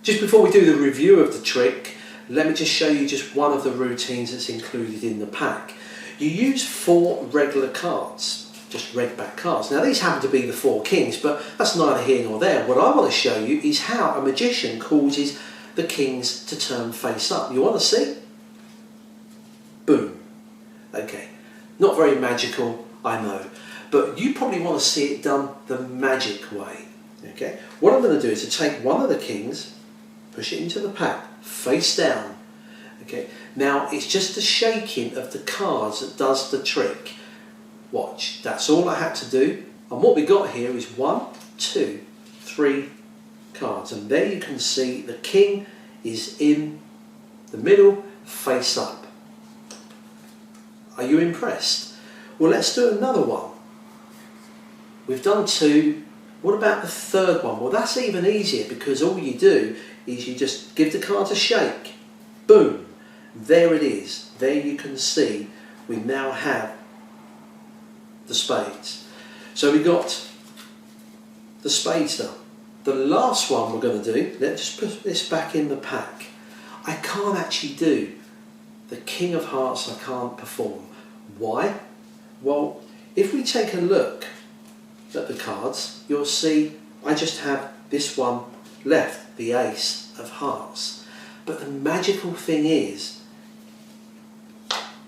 Just before we do the review of the trick, let me just show you just one of the routines that's included in the pack. You use 4 regular cards, just red back cards. Now these happen to be the 4 kings, but that's neither here nor there. What I want to show you is how a magician causes the kings to turn face up. You want to see? Boom. Okay, not very magical, I know, but you probably want to see it done the magic way. Okay, what I'm going to do is to take one of the kings, push it into the pack, face down. Okay, now it's just the shaking of the cards that does the trick. Watch, that's all I had to do, and what we got here is 1, 2, 3 cards, and there you can see the king is in the middle, face up. Are you impressed? Well, let's do another one. We've done 2. What about the third one? Well, that's even easier, because all you do is you just give the cards a shake. Boom. There it is. There you can see we now have the spades. So we got the spades done. The last one we're going to do, let's just put this back in the pack. I can't actually do the King of Hearts, I can't perform. Why? Well, if we take a look at the cards, you'll see I just have this one left, the Ace of Hearts. But the magical thing is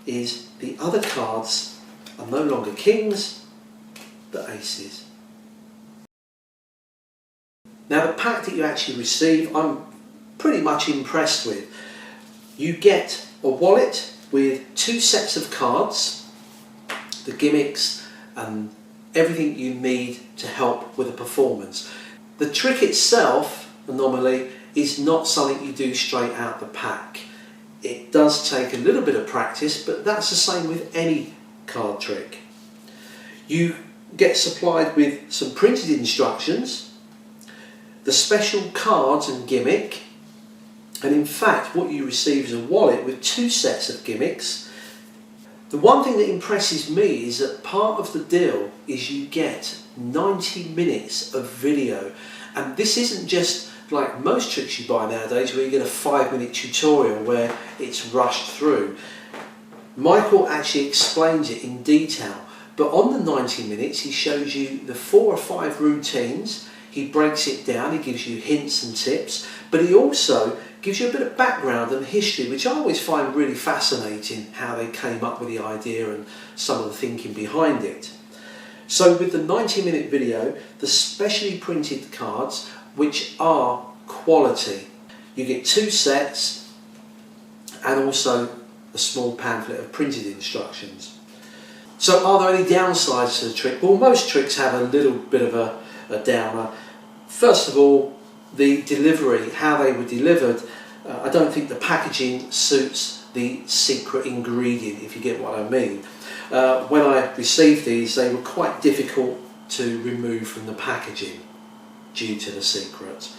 the other cards are no longer kings, but aces. Now the pack that you actually receive, I'm pretty much impressed with. You get a wallet with 2 sets of cards, the gimmicks and everything you need to help with a performance. The trick itself, Anomaly, is not something you do straight out the pack. It does take a little bit of practice, but that's the same with any card trick. You get supplied with some printed instructions, the special cards and gimmick, and in fact what you receive is a wallet with 2 sets of gimmicks. The one thing that impresses me is that part of the deal is you get 90 minutes of video, and this isn't just like most tricks you buy nowadays where you get a 5-minute tutorial where it's rushed through. Michael actually explains it in detail, but on the 90 minutes he shows you the 4 or 5 routines, he breaks it down, he gives you hints and tips, but he also gives you a bit of background and history, which I always find really fascinating, how they came up with the idea and some of the thinking behind it. So with the 90-minute video, the specially printed cards, which are quality, you get 2 sets and also a small pamphlet of printed instructions. So are there any downsides to the trick? Well, most tricks have a little bit of a downer. First of all, the delivery, how they were delivered, I don't think the packaging suits the secret ingredient, if you get what I mean. When I received these, they were quite difficult to remove from the packaging due to the secret.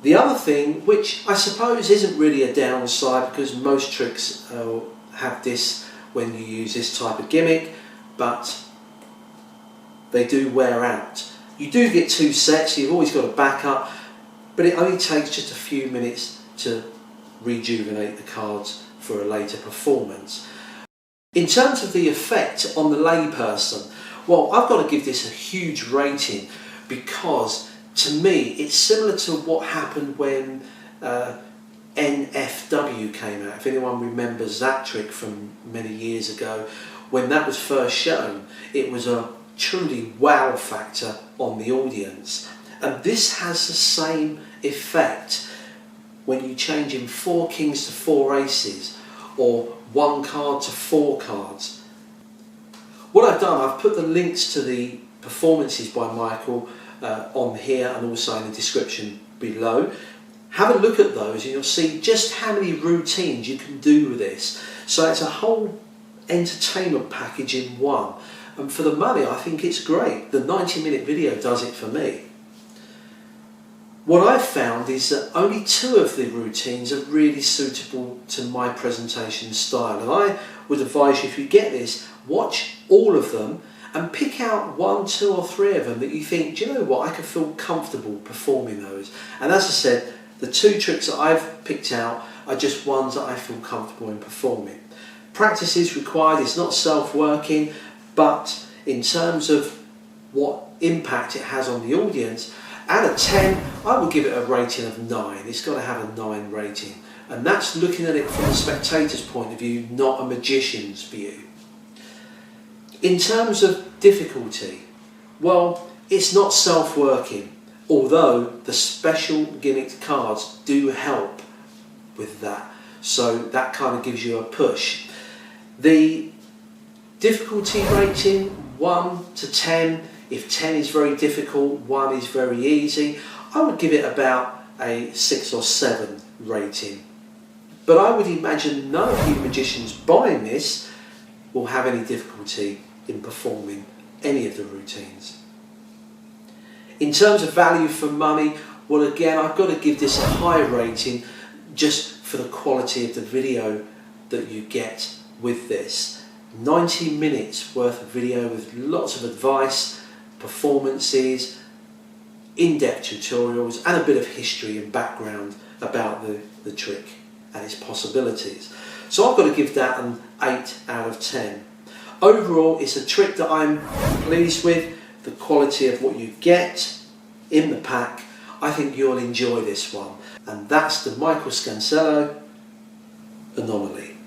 The other thing, which I suppose isn't really a downside, because most tricks have this when you use this type of gimmick, but they do wear out. You do get 2 sets, so you've always got a backup, but it only takes just a few minutes to rejuvenate the cards for a later performance. In terms of the effect on the layperson, well, I've got to give this a huge rating, because to me it's similar to what happened when NFW came out. If anyone remembers that trick from many years ago, when that was first shown, it was a truly wow factor on the audience, and this has the same effect when you change in 4 kings to 4 aces, or 1 card to 4 cards. What I've done, I've put the links to the performances by Michael on here and also in the description below. Have a look at those and you'll see just how many routines you can do with this. So it's a whole entertainment package in one, and for the money I think it's great. The 90-minute video does it for me. What I've found is that only 2 of the routines are really suitable to my presentation style, and I would advise you, if you get this, watch all of them and pick out 1, 2 or 3 of them that you think, do you know what, I can feel comfortable performing those. And as I said, the 2 tricks that I've picked out are just ones that I feel comfortable in performing. Practice is required, it's not self-working, but in terms of what impact it has on the audience, out of 10, I would give it a rating of 9. It's got to have a 9 rating. And that's looking at it from the spectator's point of view, not a magician's view. In terms of difficulty, well, it's not self-working, although the special gimmicked cards do help with that. So that kind of gives you a push. The difficulty rating, 1 to 10. If 10 is very difficult, 1 is very easy, I would give it about a 6 or 7 rating. But I would imagine none of you magicians buying this will have any difficulty in performing any of the routines. In terms of value for money, well, again, I've got to give this a high rating just for the quality of the video that you get with this. 90 minutes worth of video with lots of advice, performances, in-depth tutorials and a bit of history and background about the trick and its possibilities. So I've got to give that an 8 out of 10. Overall, it's a trick that I'm pleased with, the quality of what you get in the pack. I think you'll enjoy this one. And that's the Michael Scanzello Anomaly.